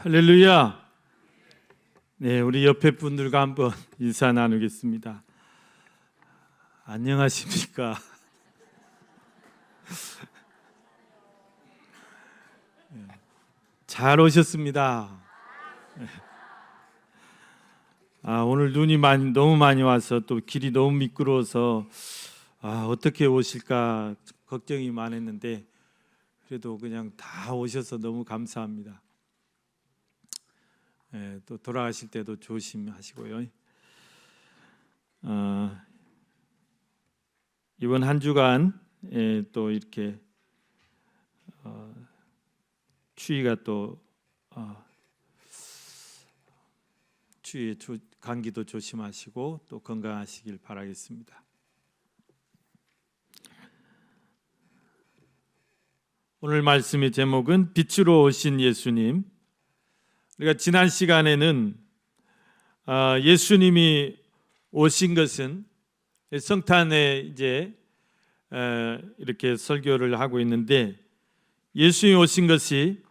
할렐루야. 네, 우리 옆에 분들과 한번 인사 나누겠습니다. 안녕하십니까? 잘 오셨습니다. 오늘 눈이 너무 많이 와서 또 길이 너무 미끄러워서 어떻게 오실까 걱정이 많았는데 그래도 그냥 다 오셔서 너무 감사합니다. 또 돌아가실 때도 조심하시고요. 이번 한 주간 또 이렇게 추위가 또 추위에 감기도 조심하시고 또 건강하시길 바라겠습니다. 오늘 말씀의 제목은 빛으로 오신 예수님. 우리가 지난 시간에는 예수님이 오신 것은 성탄에 이제 이렇게 설교를 하고 있는데 예수님이 오신 것이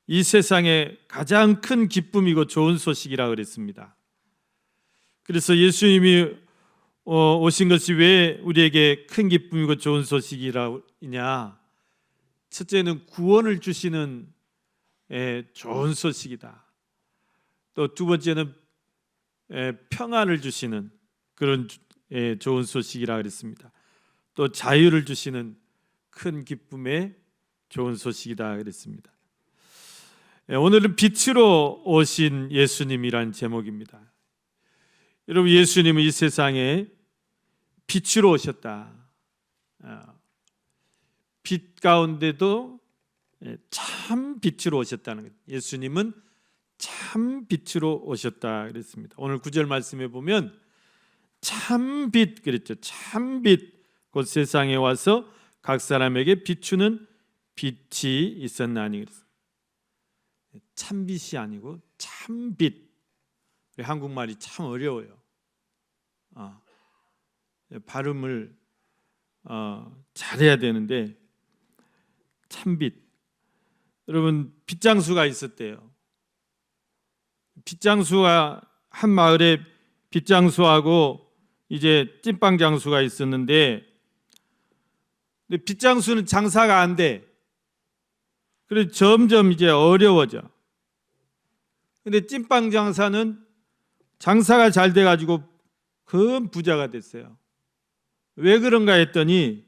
이 세상에 가장 큰 기쁨이고 좋은 소식이라 그랬습니다. 그래서 예수님이 오신 것이 왜 우리에게 큰 기쁨이고 좋은 소식이냐? 첫째는 구원을 주시는 좋은 소식이다. 또 두 번째는 평안을 주시는 그런 좋은 소식이라 그랬습니다. 또 자유를 주시는 큰 기쁨의 좋은 소식이다 그랬습니다. 오늘은 빛으로 오신 예수님이란 제목입니다. 여러분, 예수님은 이 세상에 빛으로 오셨다. 빛 가운데도 참 빛으로 오셨다는 거예요. 예수님은 참 빛으로 오셨다 그랬습니다. 오늘 9절 말씀에 보면 참 빛 그랬죠. 참 빛 곧 세상에 와서 각 사람에게 비추는 빛이 있었나니 그랬어요. 참 빛이 아니고 참 빛. 한국말이 참 어려워요. 발음을 잘해야 되는데 참 빛. 여러분, 빗장수가 있었대요. 빗장수가 한 마을에 빗장수하고 이제 찐빵장수가 있었는데 빗장수는 장사가 안 돼. 그래서 점점 이제 어려워져. 근데 찐빵장사는 장사가 잘 돼가지고 큰 부자가 됐어요. 왜 그런가 했더니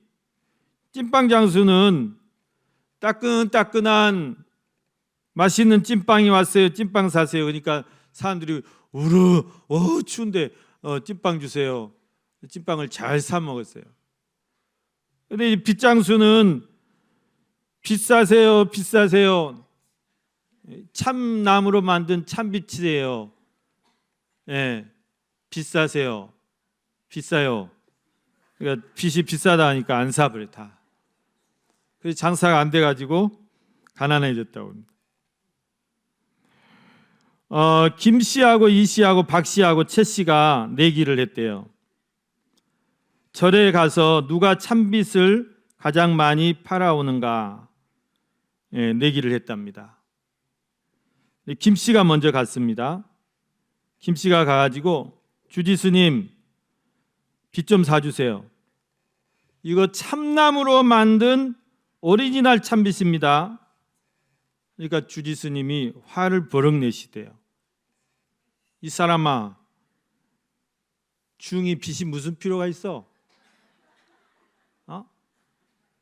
찐빵장수는 따끈따끈한 맛있는 찐빵이 왔어요. 찐빵 사세요. 그러니까 사람들이 추운데 찐빵 주세요. 찐빵을 잘 사 먹었어요. 근데 이 빗장수는 비싸세요. 참나무로 만든 참빛이에요. 비싸세요. 비싸요. 그러니까 빛이 비싸다 하니까 안 사버려 다. 그래서 장사가 안 돼가지고 가난해졌다고 합니다. 김 씨하고 이 씨하고 박 씨하고 최 씨가 내기를 했대요. 절에 가서 누가 참빛을 가장 많이 팔아오는가 내기를 했답니다. 김 씨가 먼저 갔습니다. 김 씨가 가가지고 주지스님 빛 좀 사주세요. 이거 참나무로 만든 오리지널 참빛입니다. 그러니까 주지스님이 화를 버럭 내시대요. 이 사람아, 중이 빛이 무슨 필요가 있어?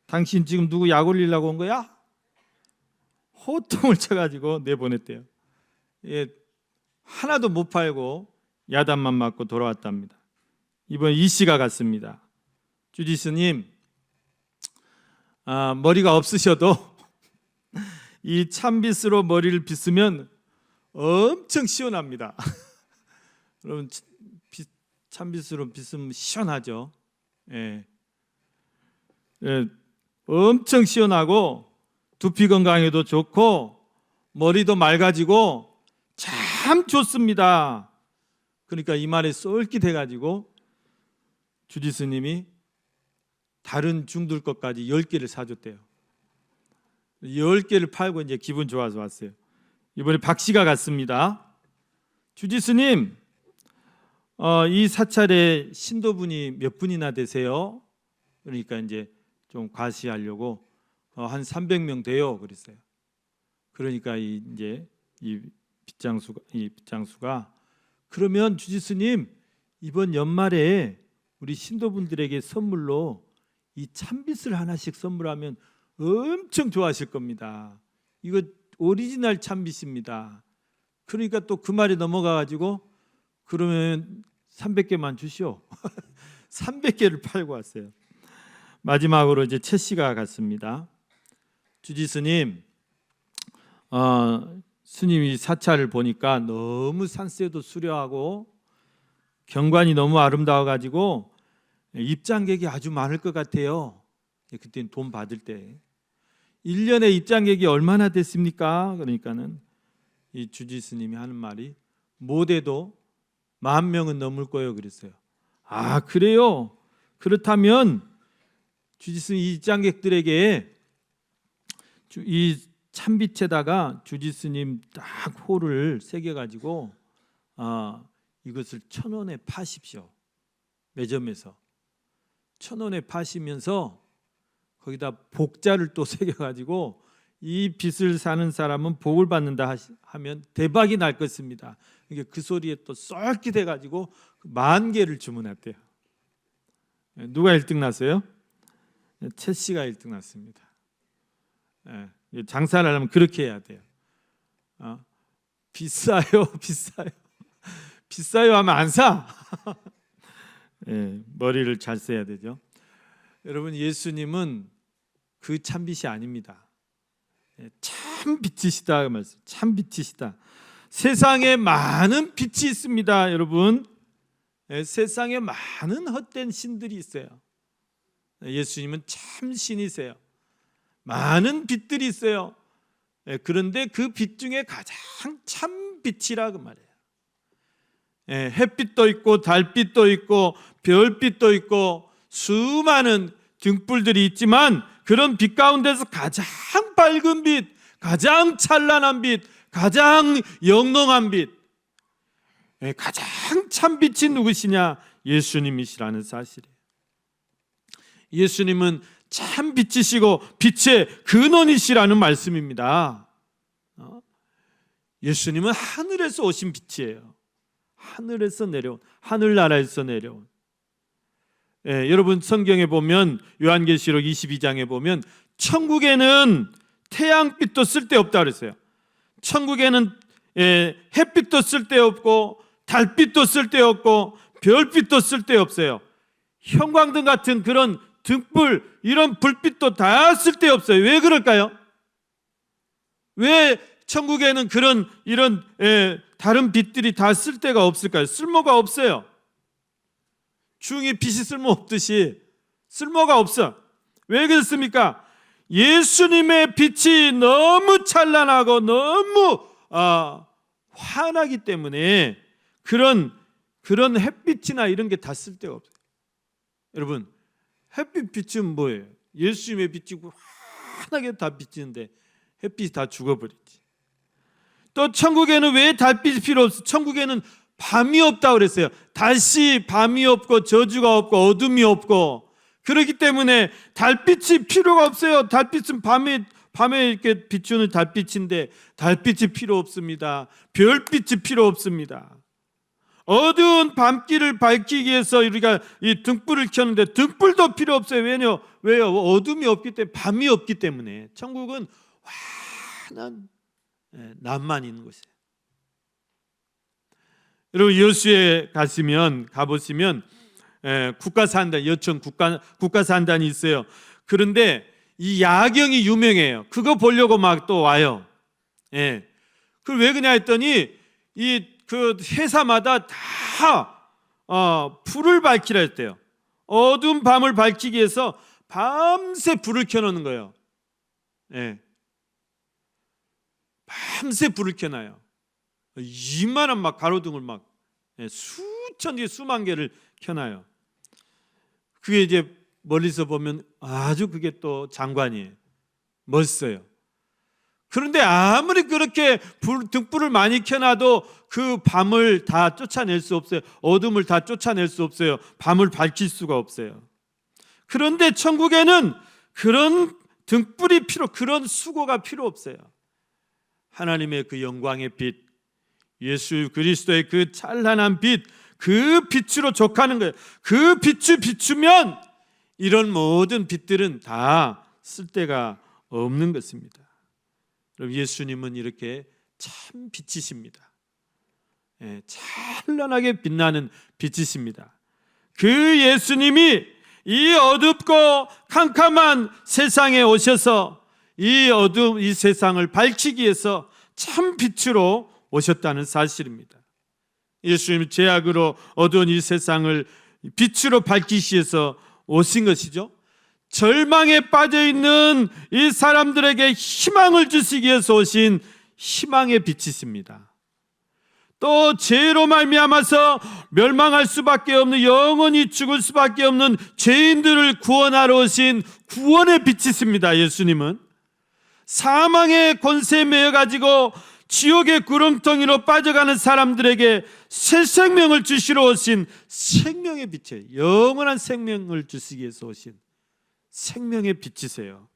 당신 지금 누구 약 올리려고 온 거야? 호통을 쳐가지고 내보냈대요. 하나도 못 팔고 야단만 맞고 돌아왔답니다. 이번 이 씨가 갔습니다. 주지스님, 머리가 없으셔도 이 참빛으로 머리를 빗으면 엄청 시원합니다. 여러분, 참빛으로 빗으면 시원하죠. 엄청 시원하고 두피 건강에도 좋고 머리도 맑아지고 참 좋습니다. 그러니까 이 말에 쏠깃해가지고 주지스님이 다른 중들 것까지 10개를 사줬대요. 10개를 팔고 이제 기분 좋아서 왔어요. 이번에 박 씨가 갔습니다. 주지스님, 이 사찰에 신도분이 몇 분이나 되세요? 그러니까 이제 좀 과시하려고 한 300명 돼요. 그랬어요. 그러니까 이제 이 빗장수가 그러면 주지스님 이번 연말에 우리 신도분들에게 선물로 이 참빗을 하나씩 선물하면 엄청 좋아하실 겁니다. 이거 오리지널 참빗입니다. 그러니까 또 그 말이 넘어가 가지고 그러면 300개만 주시오. 300개를 팔고 왔어요. 마지막으로 이제 최 씨가 갔습니다. 주지스님, 스님이 사찰을 보니까 너무 산세도 수려하고 경관이 너무 아름다워 가지고 입장객이 아주 많을 것 같아요. 그때는 돈 받을 때 1년에 입장객이 얼마나 됐습니까? 그러니까는 이 주지스님이 하는 말이 못해도 10,000명은 넘을 거예요. 그랬어요. 아, 그래요? 그렇다면 주지스님 이 입장객들에게 이 참빛에다가 주지스님 딱 호를 새겨가지고 이것을 1,000원에 파십시오. 매점에서 1,000원에 파시면서 거기다 복자를 또 새겨가지고 이 빚을 사는 사람은 복을 받는다 하면 대박이 날 것입니다. 그 소리에 또 쏠깃해가지고 10,000개를 주문했대요. 누가 1등 났어요? 최 씨가 1등 났습니다. 장사를 하려면 그렇게 해야 돼요. 비싸요, 비싸요, 비싸요 하면 안 사. 머리를 잘 써야 되죠. 여러분, 예수님은 그 참빛이 아닙니다. 참 빛이시다 그 말씀. 참 빛이시다. 세상에 많은 빛이 있습니다, 여러분. 세상에 많은 헛된 신들이 있어요. 예수님은 참 신이세요. 많은 빛들이 있어요. 그런데 그 빛 중에 가장 참 빛이라 그 말이에요. 햇빛도 있고 달빛도 있고 별빛도 있고 수많은 등불들이 있지만 그런 빛 가운데서 가장 밝은 빛, 가장 찬란한 빛, 가장 영롱한 빛, 가장 참 빛이 누구시냐? 예수님이시라는 사실이에요. 예수님은 참 빛이시고 빛의 근원이시라는 말씀입니다. 예수님은 하늘에서 오신 빛이에요. 하늘에서 내려온, 하늘나라에서 내려온. 여러분 성경에 보면 요한계시록 22장에 보면 천국에는 태양빛도 쓸데없다 그랬어요. 천국에는 햇빛도 쓸데없고 달빛도 쓸데없고 별빛도 쓸데없어요. 형광등 같은 그런 등불 이런 불빛도 다 쓸데없어요. 왜 그럴까요? 왜 천국에는 그런 이런 다른 빛들이 다 쓸데가 없을까요? 쓸모가 없어요. 중이 빛이 쓸모없듯이 쓸모가 없어. 왜 그렇습니까? 예수님의 빛이 너무 찬란하고 너무 환하기 때문에 그런 햇빛이나 이런 게 다 쓸데가 없어요. 여러분, 햇빛 빛은 뭐예요? 예수님의 빛이 환하게 다 비치는데 햇빛이 다 죽어버리지. 또 천국에는 왜 달빛이 필요 없어? 천국에는 밤이 없다고 그랬어요. 다시 밤이 없고 저주가 없고 어둠이 없고 그렇기 때문에 달빛이 필요가 없어요. 달빛은 밤에 이렇게 비추는 달빛인데 달빛이 필요 없습니다. 별빛이 필요 없습니다. 어두운 밤길을 밝히기 위해서 우리가 이 등불을 켰는데 등불도 필요 없어요. 왜요? 어둠이 없기 때문에, 밤이 없기 때문에. 천국은 환한 낮만 있는 곳이에요. 여러분 여수에 가보시면 국가산단, 여천 국가산단이 있어요. 그런데 이 야경이 유명해요. 그거 보려고 막 또 와요. 그걸 왜 그냐 했더니 그 회사마다 다 불을 밝히라 했대요. 어두운 밤을 밝히기 위해서 밤새 불을 켜놓는 거예요. 밤새 불을 켜놔요. 이만한 막 가로등을 막 수천 개 수만 개를 켜놔요. 그게 이제 멀리서 보면 아주 그게 또 장관이에요. 멋있어요. 그런데 아무리 그렇게 등불을 많이 켜놔도 그 밤을 다 쫓아낼 수 없어요. 어둠을 다 쫓아낼 수 없어요. 밤을 밝힐 수가 없어요. 그런데 천국에는 그런 등불이 그런 수고가 필요 없어요. 하나님의 그 영광의 빛, 예수 그리스도의 그 찬란한 빛, 그 빛으로 족하는 거예요. 그 빛을 비추면 이런 모든 빛들은 다 쓸데가 없는 것입니다. 그럼 예수님은 이렇게 참 빛이십니다. 찬란하게 빛나는 빛이십니다. 그 예수님이 이 어둡고 캄캄한 세상에 오셔서 이 세상을 밝히기 위해서 참 빛으로 오셨다는 사실입니다. 예수님이 죄악으로 어두운 이 세상을 빛으로 밝히기 위해서 오신 것이죠. 절망에 빠져 있는 이 사람들에게 희망을 주시기 위해서 오신 희망의 빛이십니다. 또 죄로 말미암아서 멸망할 수밖에 없는, 영원히 죽을 수밖에 없는 죄인들을 구원하러 오신 구원의 빛이십니다. 예수님은 사망의 권세에 매여 가지고 지옥의 구렁텅이로 빠져가는 사람들에게 새 생명을 주시러 오신 생명의 빛이에요. 영원한 생명을 주시기 위해서 오신 생명의 빛이세요.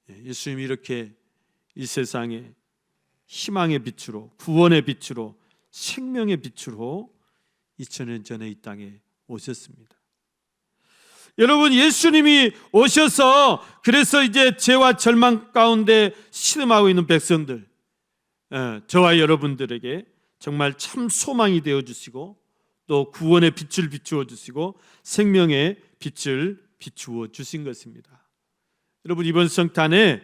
예수님이 이렇게 이 세상에 희망의 빛으로, 구원의 빛으로, 생명의 빛으로 2000년 전에 이 땅에 오셨습니다. 여러분, 예수님이 오셔서 그래서 이제 죄와 절망 가운데 신음하고 있는 백성들, 저와 여러분들에게 정말 참 소망이 되어주시고 또 구원의 빛을 비추어 주시고 생명의 빛을 비추어 주신 것입니다. 여러분, 이번 성탄에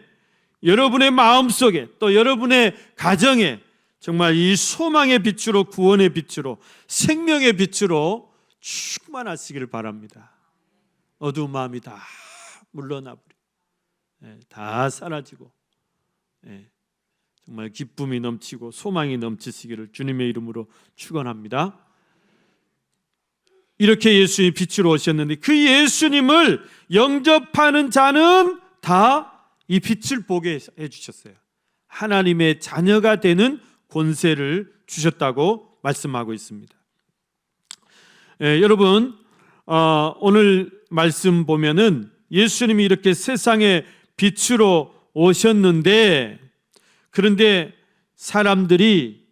여러분의 마음속에 또 여러분의 가정에 정말 이 소망의 빛으로, 구원의 빛으로, 생명의 빛으로 충만하시기를 바랍니다. 어두운 마음이 다 물러나 버리고 다 사라지고 정말 기쁨이 넘치고 소망이 넘치시기를 주님의 이름으로 축원합니다. 이렇게 예수님이 빛으로 오셨는데 그 예수님을 영접하는 자는 다 이 빛을 보게 해주셨어요. 하나님의 자녀가 되는 권세를 주셨다고 말씀하고 있습니다. 여러분, 오늘 말씀 보면은 예수님이 이렇게 세상에 빛으로 오셨는데 그런데 사람들이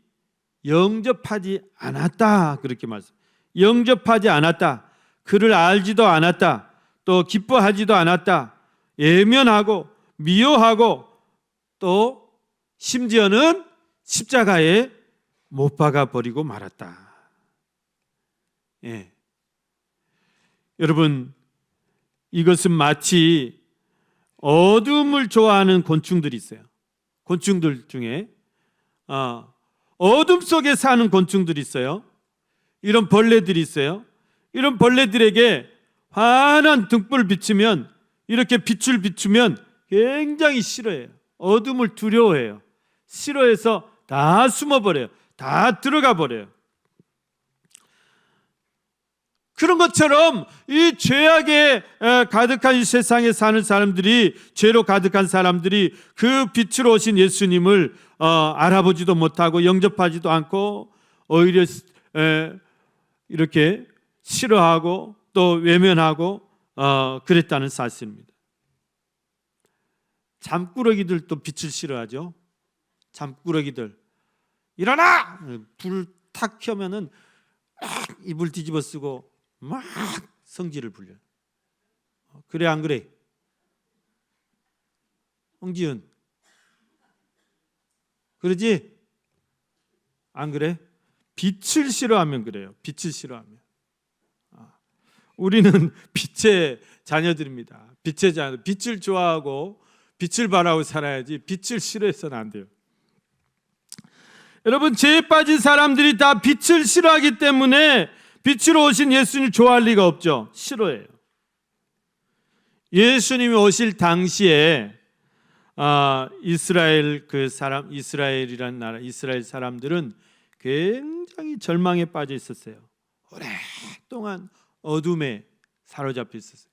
영접하지 않았다, 그렇게 말씀. 영접하지 않았다, 그를 알지도 않았다, 또 기뻐하지도 않았다, 예면하고 미워하고 또 심지어는 십자가에 못 박아 버리고 말았다. 여러분, 이것은 마치 어둠을 좋아하는 곤충들이 있어요. 곤충들 중에 어둠 속에 사는 곤충들이 있어요. 이런 벌레들이 있어요. 이런 벌레들에게 환한 등불을 비추면, 이렇게 빛을 비추면 굉장히 싫어해요. 어둠을 두려워해요. 싫어해서 다 숨어버려요. 다 들어가 버려요. 그런 것처럼 이 죄악에 가득한 이 세상에 사는 사람들이, 죄로 가득한 사람들이 그 빛으로 오신 예수님을 알아보지도 못하고 영접하지도 않고 오히려 이렇게 싫어하고 또 외면하고 그랬다는 사실입니다. 잠꾸러기들도 빛을 싫어하죠. 잠꾸러기들, 일어나! 불을 탁 켜면은 막 이불 뒤집어 쓰고 막 성질을 부려요. 그래 안 그래? 홍지은 그러지? 안 그래? 빛을 싫어하면 그래요. 빛을 싫어하면. 우리는 빛의 자녀들입니다. 빛의 자녀, 빛을 좋아하고 빛을 바라고 살아야지 빛을 싫어해서는 안 돼요. 여러분, 죄에 빠진 사람들이 다 빛을 싫어하기 때문에 빛으로 오신 예수님을 좋아할 리가 없죠. 싫어해요. 예수님이 오실 당시에 이스라엘이라는 나라, 이스라엘 사람들은 굉장히 절망에 빠져 있었어요. 오랫동안 어둠에 사로잡혀 있었어요.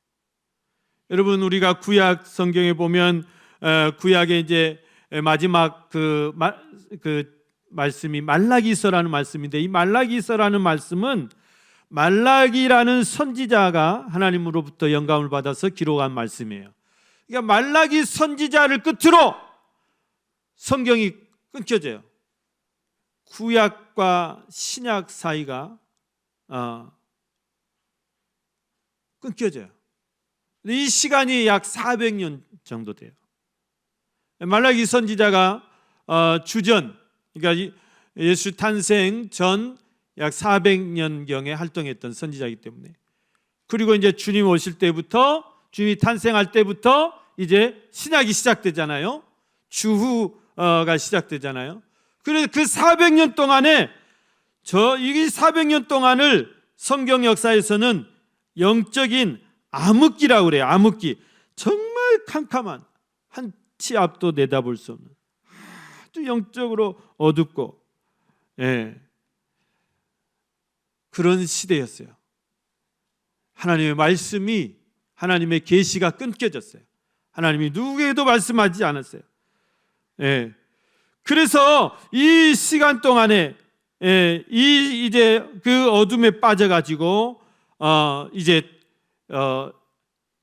여러분, 우리가 구약 성경에 보면 구약의 이제 마지막 그 말씀이 말라기서라는 말씀인데, 이 말라기서라는 말씀은 말라기라는 선지자가 하나님으로부터 영감을 받아서 기록한 말씀이에요. 그러니까 말라기 선지자를 끝으로 성경이 끊겨져요. 구약과 신약 사이가 끊겨져요. 이 시간이 약 400년 정도 돼요. 말라기 선지자가 주전, 그러니까 예수 탄생 전 약 400년경에 활동했던 선지자이기 때문에, 그리고 이제 주님 오실 때부터, 주님이 탄생할 때부터 이제 신약이 시작되잖아요. 주후가 시작되잖아요. 그래서 그 400년 동안에 이 400년 동안을 성경 역사에서는 영적인 암흑기라고 그래요. 암흑기. 정말 캄캄한, 한 치 앞도 내다볼 수 없는 아주 영적으로 어둡고 그런 시대였어요. 하나님의 말씀이, 하나님의 계시가 끊겨졌어요. 하나님이 누구에게도 말씀하지 않았어요. 그래서 이 시간 동안에 이제 그 어둠에 빠져가지고 이제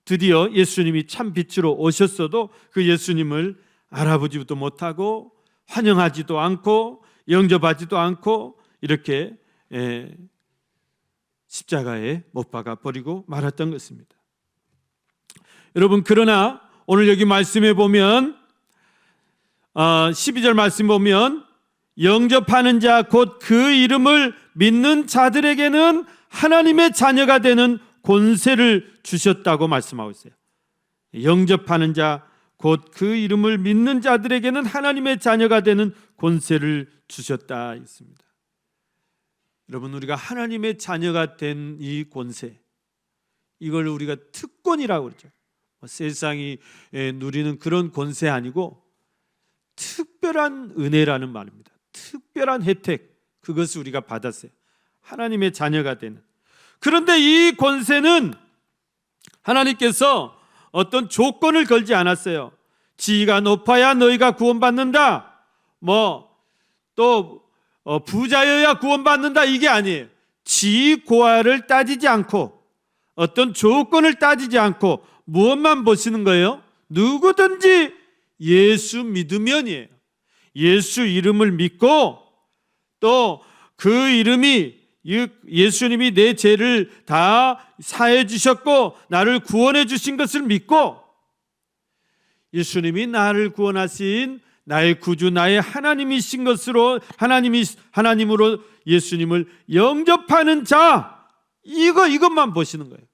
드디어 예수님이 참 빛으로 오셨어도 그 예수님을 알아보지도 못하고 환영하지도 않고 영접하지도 않고 이렇게 십자가에 못 박아 버리고 말았던 것입니다. 여러분, 그러나 오늘 여기 말씀에 보면 12절 말씀 보면 영접하는 자 곧 그 이름을 믿는 자들에게는 하나님의 자녀가 되는 권세를 주셨다고 말씀하고 있어요. 영접하는 자 곧 그 이름을 믿는 자들에게는 하나님의 자녀가 되는 권세를 주셨다 했습니다. 여러분, 우리가 하나님의 자녀가 된 이 권세, 이걸 우리가 특권이라고 그러죠. 세상이 누리는 그런 권세 아니고 특별한 은혜라는 말입니다. 특별한 혜택, 그것을 우리가 받았어요. 하나님의 자녀가 되는. 그런데 이 권세는 하나님께서 어떤 조건을 걸지 않았어요. 지위가 높아야 너희가 구원받는다, 또 부자여야 구원받는다, 이게 아니에요. 지위 고하를 따지지 않고, 어떤 조건을 따지지 않고 무엇만 보시는 거예요? 누구든지 예수 믿으면이에요. 예수 이름을 믿고, 또 그 이름이, 예수님이 내 죄를 다 사해 주셨고 나를 구원해 주신 것을 믿고, 예수님이 나를 구원하신 나의 구주, 나의 하나님이신 것으로 하나님으로 예수님을 영접하는 자, 이것만 보시는 거예요.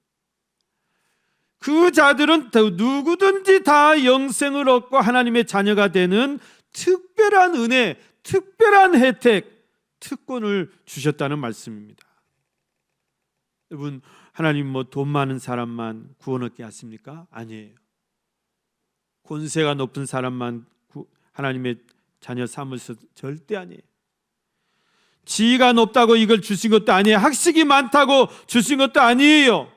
그 자들은 누구든지 다 영생을 얻고 하나님의 자녀가 되는 특별한 은혜, 특별한 혜택, 특권을 주셨다는 말씀입니다. 여러분, 하나님 돈 많은 사람만 구원 얻게 하십니까? 아니에요. 권세가 높은 사람만 하나님의 자녀 삼으셔 절대 아니에요. 지위가 높다고 이걸 주신 것도 아니에요. 학식이 많다고 주신 것도 아니에요.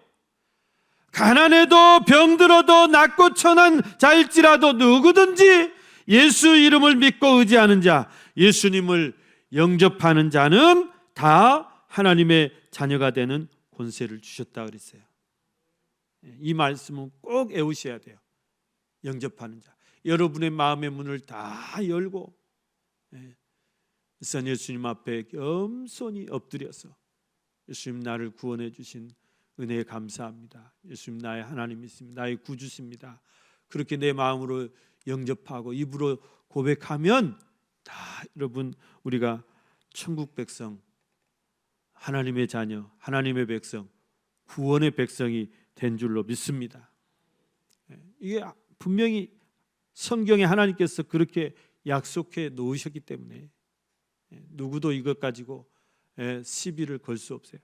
가난해도 병들어도 낮고 천한 자일지라도 누구든지 예수 이름을 믿고 의지하는 자, 예수님을 영접하는 자는 다 하나님의 자녀가 되는 권세를 주셨다 그랬어요. 이 말씀은 꼭 외우셔야 돼요. 영접하는 자, 여러분의 마음의 문을 다 열고 선 예수님 앞에 겸손히 엎드려서, 예수님 나를 구원해 주신 은혜에 감사합니다. 예수님 나의 하나님이십니다. 나의 구주십니다. 그렇게 내 마음으로 영접하고 입으로 고백하면 다 여러분, 우리가 천국 백성, 하나님의 자녀, 하나님의 백성, 구원의 백성이 된 줄로 믿습니다. 이게 분명히 성경에 하나님께서 그렇게 약속해 놓으셨기 때문에 누구도 이것 가지고 시비를 걸 수 없어요.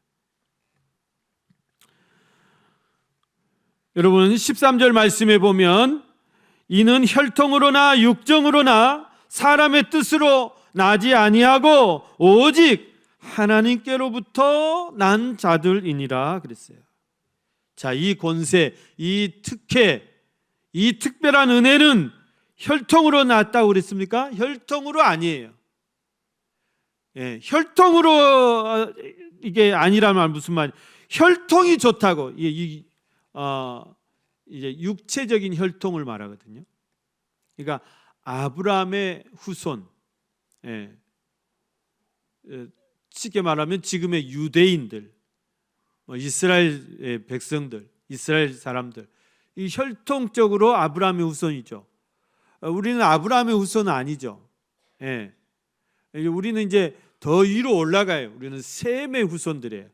여러분, 13절 말씀에 보면 이는 혈통으로나 육정으로나 사람의 뜻으로 나지 아니하고 오직 하나님께로부터 난 자들이니라 그랬어요. 자, 이 권세, 이 특혜, 이 특별한 은혜는 혈통으로 낳았다고 그랬습니까? 혈통으로 아니에요. 예, 혈통으로 이게 아니라는 말 무슨 말? 혈통이 좋다고 이제 육체적인 혈통을 말하거든요. 그러니까 아브라함의 후손, 예, 쉽게 말하면 지금의 유대인들, 이스라엘 백성들, 이스라엘 사람들, 이 혈통적으로 아브라함의 후손이죠. 우리는 아브라함의 후손은 아니죠. 예. 우리는 이제 더 위로 올라가요. 우리는 셈의 후손들이에요.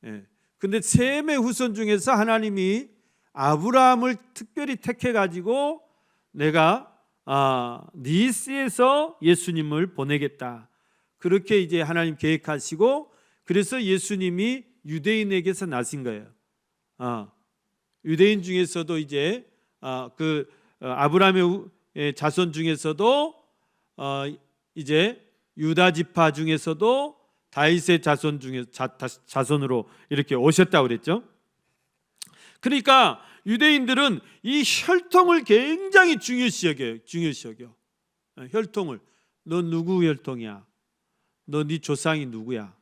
예. 근데 셈의 후손 중에서 하나님이 아브라함을 특별히 택해 가지고 내가 네 씨에서 예수님을 보내겠다. 그렇게 이제 하나님 계획하시고, 그래서 예수님이 유대인에게서 나신 거예요. 유대인 중에서도 이제 아브라함의 자손 중에서도 이제 유다 지파 중에서도 다윗의 자손 중에 자손으로 이렇게 오셨다고 그랬죠. 그러니까 유대인들은 이 혈통을 굉장히 중요시 여겨요. 혈통을. 너 누구 혈통이야? 너 네 조상이 누구야?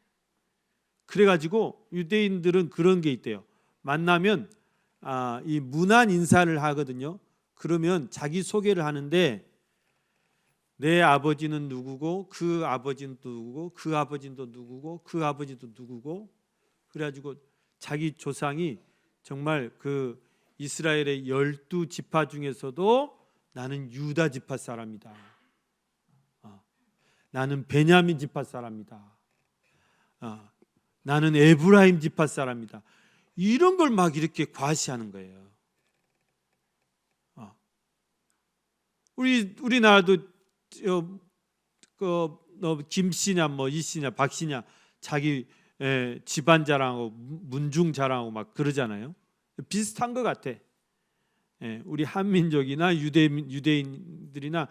그래가지고 유대인들은 그런 게 있대요. 만나면 이 문안 인사를 하거든요. 그러면 자기 소개를 하는데 내 아버지는 누구고, 그 아버지는 누구고, 그 아버지는 또 누구고, 그 아버지도 누구고, 그래가지고 자기 조상이 정말 그 이스라엘의 12지파 중에서도 나는 유다 지파 사람이다. 나는 베냐민 지파 사람이다. 나는 에브라임 지파 사람이다. 이런 걸 막 이렇게 과시하는 거예요. 우리나라도 김씨냐 뭐 이씨냐 박씨냐 자기 집안 자랑하고 문중 자랑하고 막 그러잖아요. 비슷한 것 같아. 우리 한민족이나 유대인들이나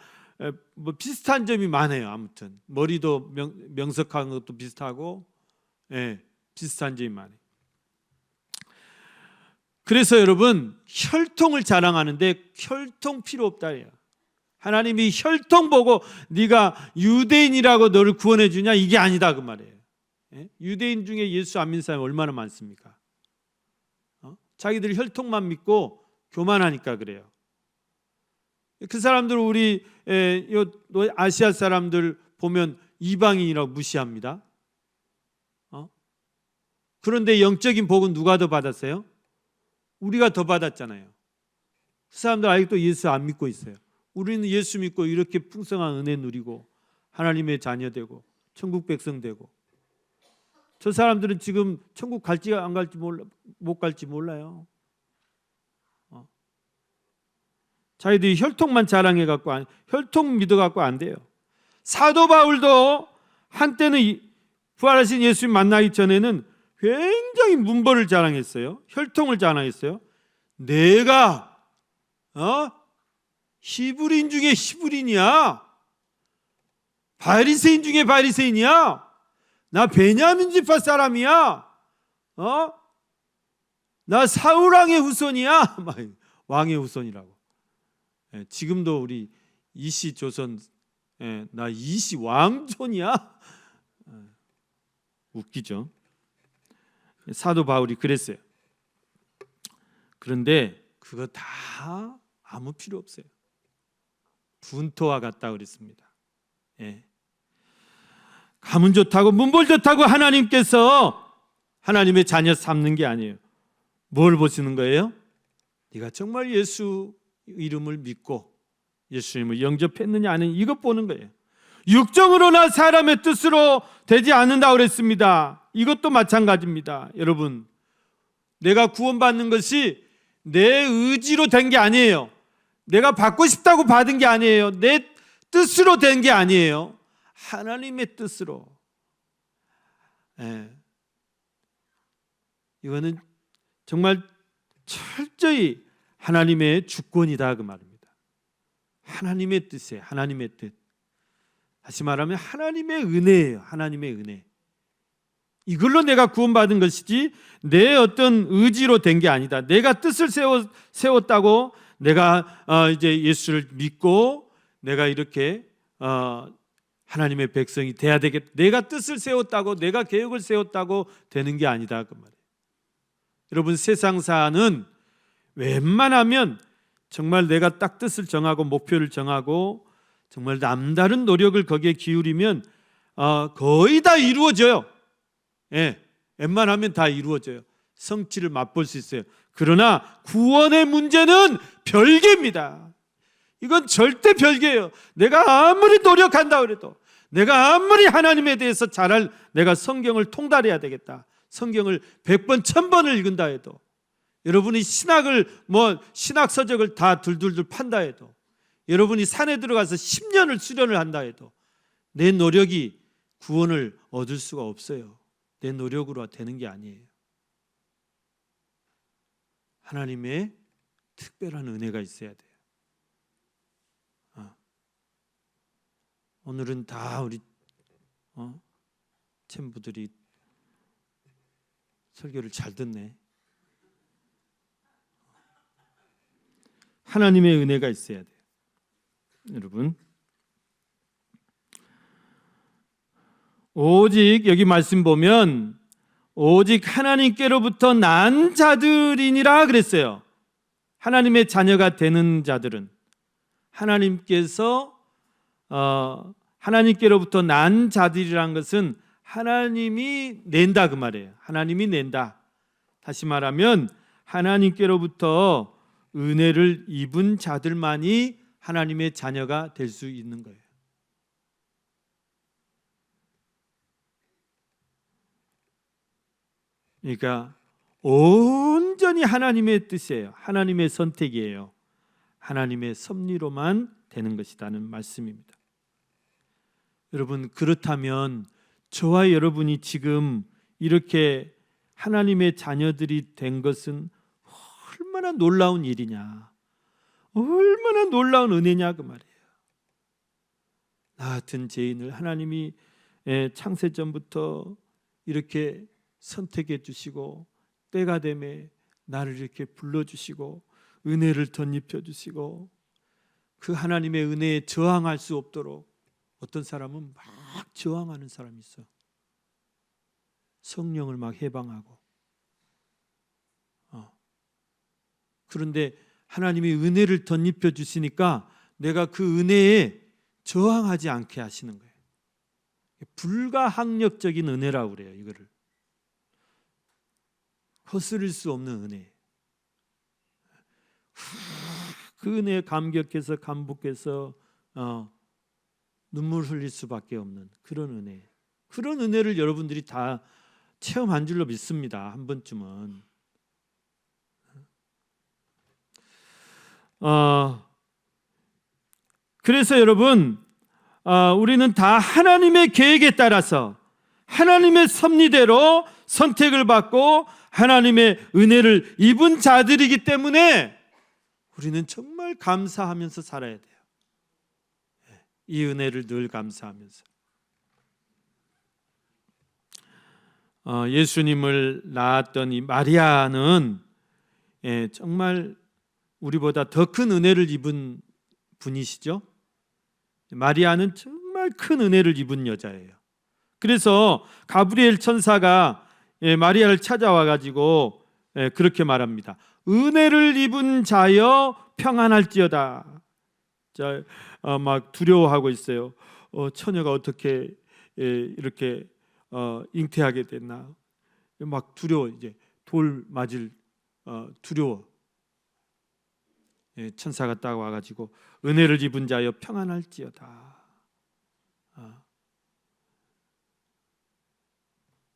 뭐 비슷한 점이 많아요. 아무튼 머리도 명석한 것도 비슷하고, 비슷한 점이 많아요. 그래서 여러분, 혈통을 자랑하는데 혈통 필요 없다예요. 하나님이 혈통 보고 네가 유대인이라고 너를 구원해 주냐, 이게 아니다 그 말이에요. 유대인 중에 예수 안 믿는 사람이 얼마나 많습니까? 자기들 혈통만 믿고 교만하니까 그래요. 그 사람들 우리 아시아 사람들 보면 이방인이라고 무시합니다. 그런데 영적인 복은 누가 더 받았어요? 우리가 더 받았잖아요. 그 사람들 아직도 예수 안 믿고 있어요. 우리는 예수 믿고 이렇게 풍성한 은혜 누리고 하나님의 자녀 되고 천국 백성 되고, 저 사람들은 지금 천국 갈지 안 갈지 못 갈지 몰라요. 자기들이 혈통만 자랑해 갖고 혈통 믿어 갖고 안 돼요. 사도 바울도 한때는 부활하신 예수님 만나기 전에는 굉장히 문벌을 자랑했어요. 혈통을 자랑했어요. 내가 히브리인 중에 히브리인이야. 바리새인 중에 바리새인이야. 나 베냐민 지파 사람이야. 나 사울 왕의 후손이야. 왕의 후손이라고. 지금도 우리 이씨 조선, 나 이씨 왕손이야. 웃기죠. 사도 바울이 그랬어요. 그런데 그거 다 아무 필요 없어요. 분토와 같다 그랬습니다. 가문 좋다고 문벌 좋다고 하나님께서 하나님의 자녀 삼는 게 아니에요. 뭘 보시는 거예요? 네가 정말 예수 이름을 믿고 예수님을 영접했느냐 아니냐, 이것 보는 거예요. 육정으로나 사람의 뜻으로 되지 않는다 그랬습니다. 이것도 마찬가지입니다. 여러분, 내가 구원받는 것이 내 의지로 된 게 아니에요. 내가 받고 싶다고 받은 게 아니에요. 내 뜻으로 된 게 아니에요. 하나님의 뜻으로. 이거는 정말 철저히 하나님의 주권이다 그 말입니다. 하나님의 뜻이에요. 하나님의 뜻. 다시 말하면 하나님의 은혜예요. 하나님의 은혜. 이걸로 내가 구원받은 것이지 내 어떤 의지로 된 게 아니다. 내가 뜻을 세웠다고 내가 이제 예수를 믿고 내가 이렇게 하나님의 백성이 돼야 되겠다. 내가 뜻을 세웠다고, 내가 계획을 세웠다고 되는 게 아니다 그 말이에요. 여러분, 세상사는 웬만하면 정말 내가 딱 뜻을 정하고 목표를 정하고 정말 남다른 노력을 거기에 기울이면 거의 다 이루어져요. 예, 웬만하면 다 이루어져요. 성취를 맛볼 수 있어요. 그러나 구원의 문제는 별개입니다. 이건 절대 별개예요. 내가 아무리 노력한다 그래도, 내가 아무리 하나님에 대해서 내가 성경을 통달해야 되겠다, 성경을 100번 1000번을 읽은다 해도, 여러분이 신학 서적을 다 둘둘둘 판다 해도, 여러분이 산에 들어가서 10년을 수련을 한다 해도 내 노력이 구원을 얻을 수가 없어요. 내 노력으로 되는 게 아니에요. 하나님의 특별한 은혜가 있어야 돼요. 오늘은 다 우리 챔부들이 설교를 잘 듣네. 하나님의 은혜가 있어야 돼요. 여러분, 오직 여기 말씀 보면 오직 하나님께로부터 난 자들이니라 그랬어요. 하나님의 자녀가 되는 자들은 하나님께로부터 난 자들이란 것은 하나님이 낸다 그 말이에요. 하나님이 낸다. 다시 말하면 하나님께로부터 은혜를 입은 자들만이 하나님의 자녀가 될 수 있는 거예요. 그러니까 온전히 하나님의 뜻이에요. 하나님의 선택이에요. 하나님의 섭리로만 되는 것이라는 말씀입니다. 여러분, 그렇다면 저와 여러분이 지금 이렇게 하나님의 자녀들이 된 것은 얼마나 놀라운 일이냐, 얼마나 놀라운 은혜냐 그 말이에요. 나 같은 죄인을 하나님이 창세전부터 이렇게 선택해 주시고 때가 되매 나를 이렇게 불러주시고 은혜를 덧입혀 주시고, 그 하나님의 은혜에 저항할 수 없도록 어떤 사람은 막 저항하는 사람이 있어. 성령을 막 해방하고. 그런데 하나님이 은혜를 덧입혀 주시니까 내가 그 은혜에 저항하지 않게 하시는 거예요. 불가항력적인 은혜라고 그래요. 이거를 거스릴 수 없는 은혜. 그 은혜에 감격해서 감복해서 눈물 흘릴 수밖에 없는 그런 은혜. 그런 은혜를 여러분들이 다 체험한 줄로 믿습니다. 한 번쯤은. 그래서 여러분, 우리는 다 하나님의 계획에 따라서 하나님의 섭리대로 선택을 받고 하나님의 은혜를 입은 자들이기 때문에 우리는 정말 감사하면서 살아야 돼요. 이 은혜를 늘 감사하면서. 예수님을 낳았던 이 마리아는 정말 우리보다 더 큰 은혜를 입은 분이시죠. 마리아는 정말 큰 은혜를 입은 여자예요. 그래서 가브리엘 천사가 마리아를 찾아와 가지고 그렇게 말합니다. 은혜를 입은 자여 평안할지어다. 자, 막 두려워하고 있어요. 처녀가 어떻게 이렇게 잉태하게 됐나? 막 두려워. 이제 돌 맞을 두려워. 천사가 딱 와가지고 은혜를 입은 자여 평안할지어다.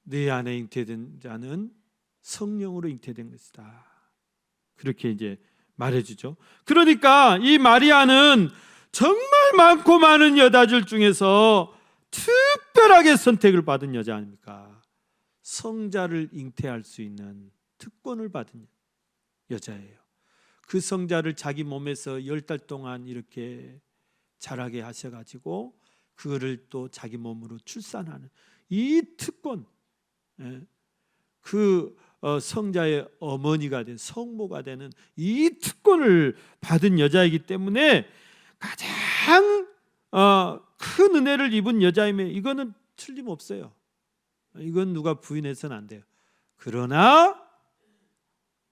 네 안에 잉태된 자는 성령으로 잉태된 것이다. 그렇게 이제 말해주죠. 그러니까 이 마리아는 정말 많고 많은 여자들 중에서 특별하게 선택을 받은 여자 아닙니까? 성자를 잉태할 수 있는 특권을 받은 여자예요. 그 성자를 자기 몸에서 10달 동안 이렇게 자라게 하셔가지고 그거를 또 자기 몸으로 출산하는 이 특권, 그 성자의 어머니가 된 성모가 되는 이 특권을 받은 여자이기 때문에 가장 큰 은혜를 입은 여자임에 이거는 틀림없어요. 이건 누가 부인해서는 안 돼요. 그러나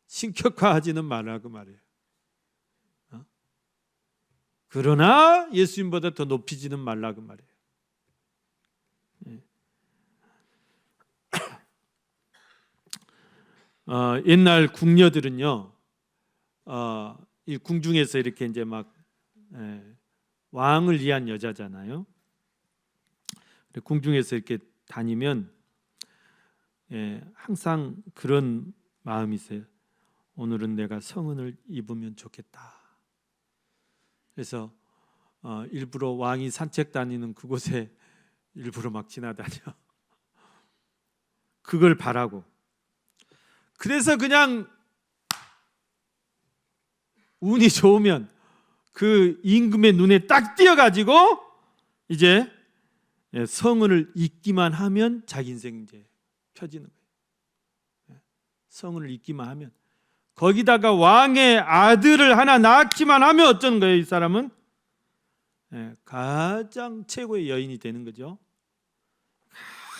신격화하지는 말라고 말해요. 그러나 예수님보다 더 높이지는 말라고 말해요. 옛날 궁녀들은요, 이 궁중에서 이렇게 이제 막 왕을 위한 여자잖아요. 궁중에서 이렇게 다니면 항상 그런 마음이 있어요. 오늘은 내가 성은을 입으면 좋겠다. 그래서 일부러 왕이 산책 다니는 그곳에 일부러 막 지나다녀. 그걸 바라고. 그래서 그냥 운이 좋으면 그 임금의 눈에 딱 띄어가지고 이제 성은을 입기만 하면 자기 인생 이제 펴지는 거예요. 성은을 입기만 하면, 거기다가 왕의 아들을 하나 낳기만 하면 어쩌는 거예요? 이 사람은 가장 최고의 여인이 되는 거죠.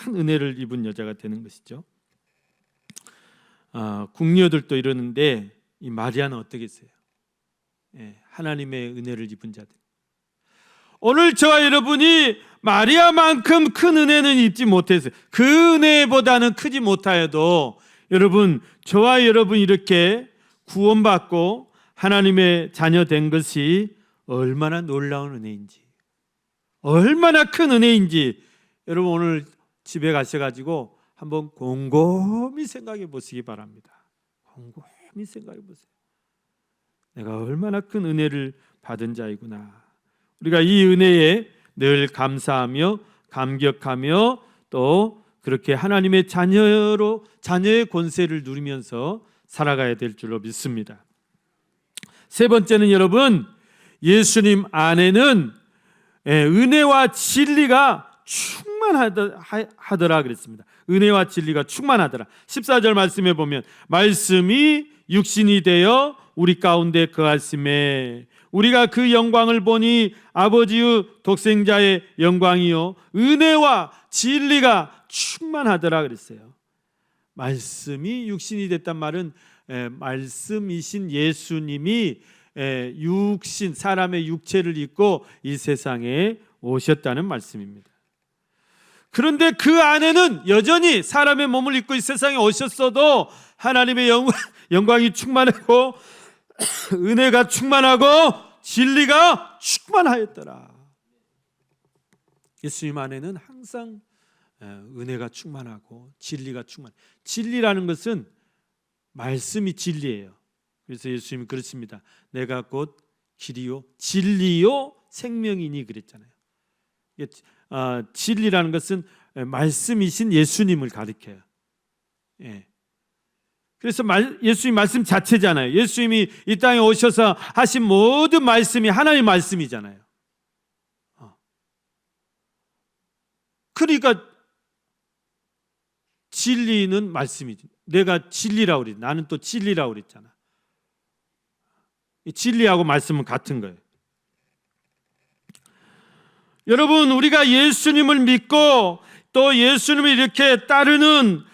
큰 은혜를 입은 여자가 되는 것이죠. 궁녀들도 이러는데 이 마리아는 어떻겠어요? 하나님의 은혜를 입은 자들. 오늘 저와 여러분이 마리아만큼 큰 은혜는 입지 못했어요. 그 은혜보다는 크지 못하여도 여러분, 저와 여러분 이렇게 구원받고 하나님의 자녀 된 것이 얼마나 놀라운 은혜인지, 얼마나 큰 은혜인지 여러분 오늘 집에 가셔가지고 한번 곰곰이 생각해 보시기 바랍니다. 곰곰이 생각해 보세요. 내가 얼마나 큰 은혜를 받은 자이구나. 우리가 이 은혜에 늘 감사하며 감격하며 또 그렇게 하나님의 자녀의 권세를 누리면서 살아가야 될 줄로 믿습니다. 세 번째는 여러분, 예수님 안에는 은혜와 진리가 충만하더라 그랬습니다. 은혜와 진리가 충만하더라. 14절 말씀에 보면 말씀이 육신이 되어 우리 가운데 거하심에 우리가 그 영광을 보니 아버지의 독생자의 영광이요 은혜와 진리가 충만하더라 그랬어요. 말씀이 육신이 됐단 말은 말씀이신 예수님이 육신, 사람의 육체를 입고 이 세상에 오셨다는 말씀입니다. 그런데 그 안에는 여전히 사람의 몸을 입고 이 세상에 오셨어도 하나님의 영광이 충만하고 은혜가 충만하고 진리가 충만하였더라. 예수님 안에는 항상 은혜가 충만하고 진리가 충만. 진리라는 것은 말씀이 진리예요. 그래서 예수님이 그렇습니다. 내가 곧 길이요 진리요 생명이니 그랬잖아요. 진리라는 것은 말씀이신 예수님을 가리켜요. 그래서 예수님 말씀 자체잖아요. 예수님이 이 땅에 오셔서 하신 모든 말씀이 하나님의 말씀이잖아요. 그러니까 진리는 말씀이지. 내가 진리라고 그랬지. 나는 또 진리라고 그랬잖아. 진리하고 말씀은 같은 거예요. 여러분, 우리가 예수님을 믿고 또 예수님을 이렇게 따르는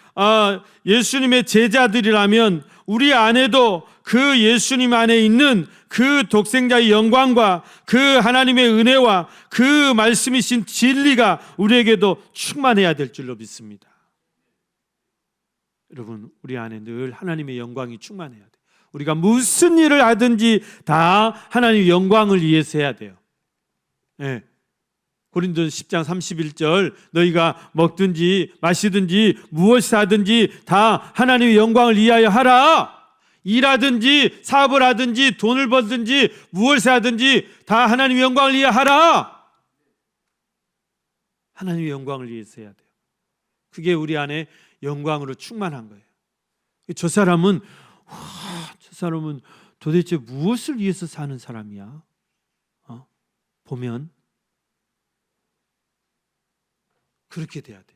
예수님의 제자들이라면 우리 안에도 그 예수님 안에 있는 그 독생자의 영광과 그 하나님의 은혜와 그 말씀이신 진리가 우리에게도 충만해야 될 줄로 믿습니다. 여러분, 우리 안에 늘 하나님의 영광이 충만해야 돼요. 우리가 무슨 일을 하든지 다 하나님의 영광을 위해서 해야 돼요. 고린도서 10장 31절 너희가 먹든지 마시든지 무엇을 하든지 다 하나님의 영광을 위하여 하라. 일하든지 사업을 하든지 돈을 벌든지 무엇을 하든지 다 하나님의 영광을 위하여 하라. 하나님의 영광을 위해서 해야 돼요. 그게 우리 안에 영광으로 충만한 거예요. 저 사람은 도대체 무엇을 위해서 사는 사람이야? 보면 그렇게 돼야 돼.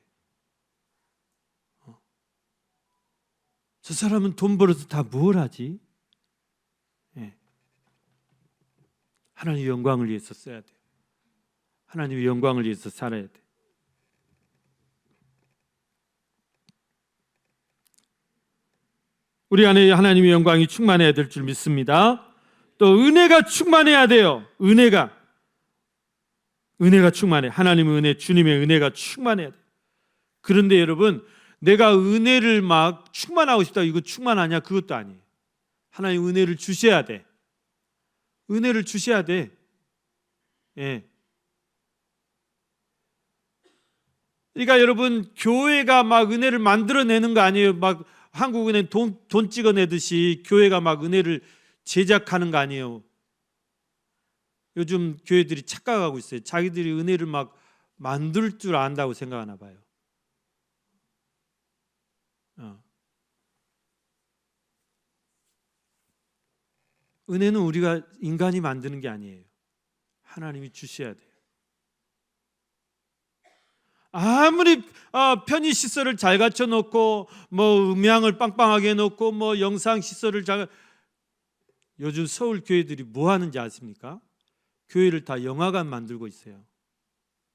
저 사람은 돈 벌어서 다 뭘 하지? 예. 하나님의 영광을 위해서 써야 돼요. 하나님의 영광을 위해서 살아야 돼. 우리 안에 하나님의 영광이 충만해야 될 줄 믿습니다. 또 은혜가 충만해야 돼요. 은혜가 충만해. 하나님의 은혜, 주님의 은혜가 충만해야 돼. 그런데 여러분, 내가 은혜를 막 충만하고 싶다, 이거 충만하냐? 그것도 아니에요. 하나님 은혜를 주셔야 돼. 은혜를 주셔야 돼. 예. 그러니까 여러분, 교회가 막 은혜를 만들어내는 거 아니에요. 막 한국은행 돈 찍어내듯이 교회가 막 은혜를 제작하는 거 아니에요. 요즘 교회들이 착각하고 있어요. 자기들이 은혜를 막 만들 줄 안다고 생각하나 봐요. 은혜는 우리가 인간이 만드는 게 아니에요. 하나님이 주셔야 돼요. 아무리 편의 시설을 잘 갖춰 놓고 뭐 음향을 빵빵하게 해놓고 뭐 영상 시설을 요즘 서울 교회들이 뭐 하는지 아십니까? 교회를 다 영화관 만들고 있어요.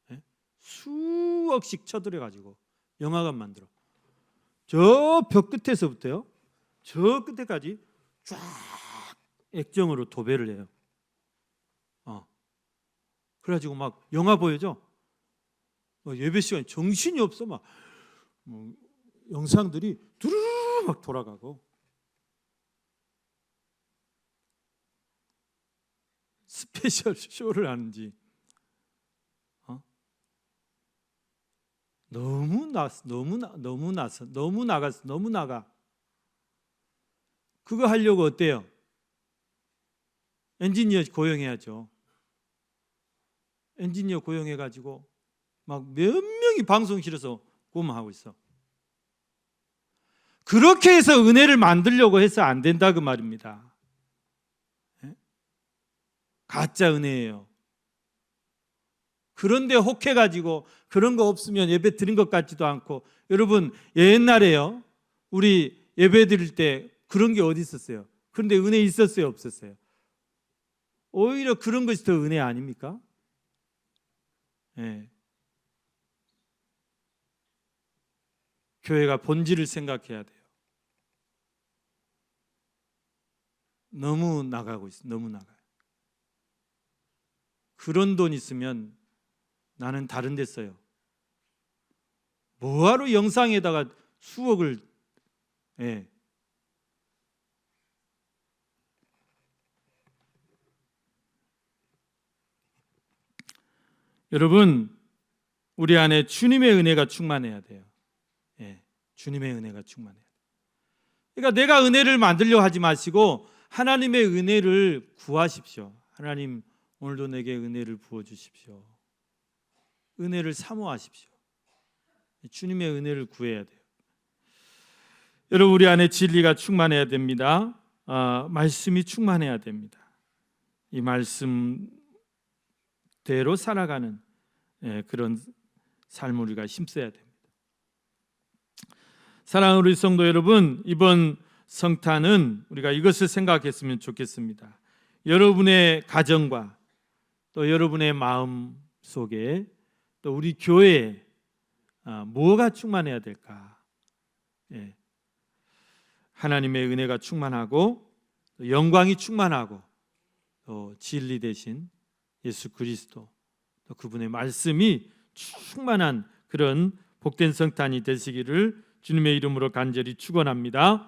네? 수억씩 쳐들여 가지고 영화관 만들어. 저 벽 끝에서부터요, 저 끝에까지 쫙 액정으로 도배를 해요. 그래가지고 막 영화 보여줘. 예배 시간에 정신이 없어. 막 영상들이 두루루 막 돌아가고. 스페셜 쇼를 하는지. 너무 나가. 그거 하려고 어때요? 엔지니어 고용해야죠. 엔지니어 고용해가지고 막 몇 명이 방송실에서 고문하고 있어. 그렇게 해서 은혜를 만들려고 해서 안 된다 그 말입니다. 가짜 은혜예요. 그런데 혹해가지고 그런 거 없으면 예배 드린 것 같지도 않고. 여러분, 옛날에요, 우리 예배 드릴 때 그런 게 어디 있었어요? 그런데 은혜 있었어요, 없었어요? 오히려 그런 것이 더 은혜 아닙니까? 예. 교회가 본질을 생각해야 돼요. 너무 나가고 있어. 너무 나가요. 그런 돈 있으면 나는 다른 데 써요. 뭐하러 영상에다가 수억을. 예. 여러분, 우리 안에 주님의 은혜가 충만해야 돼요. 예. 주님의 은혜가 충만해야 돼요. 그러니까 내가 은혜를 만들려 하지 마시고 하나님의 은혜를 구하십시오. 하나님, 오늘도 내게 은혜를 부어 주십시오. 은혜를 사모하십시오. 주님의 은혜를 구해야 돼요. 여러분, 우리 안에 진리가 충만해야 됩니다. 말씀이 충만해야 됩니다. 이 말씀대로 살아가는 그런 삶을 우리가 힘써야 됩니다. 사랑하는 우리 성도 여러분, 이번 성탄은 우리가 이것을 생각했으면 좋겠습니다. 여러분의 가정과 또 여러분의 마음 속에 또 우리 교회에 뭐가 충만해야 될까? 하나님의 은혜가 충만하고 영광이 충만하고 또 진리 되신 예수 그리스도, 또 그분의 말씀이 충만한 그런 복된 성탄이 되시기를 주님의 이름으로 간절히 축원합니다.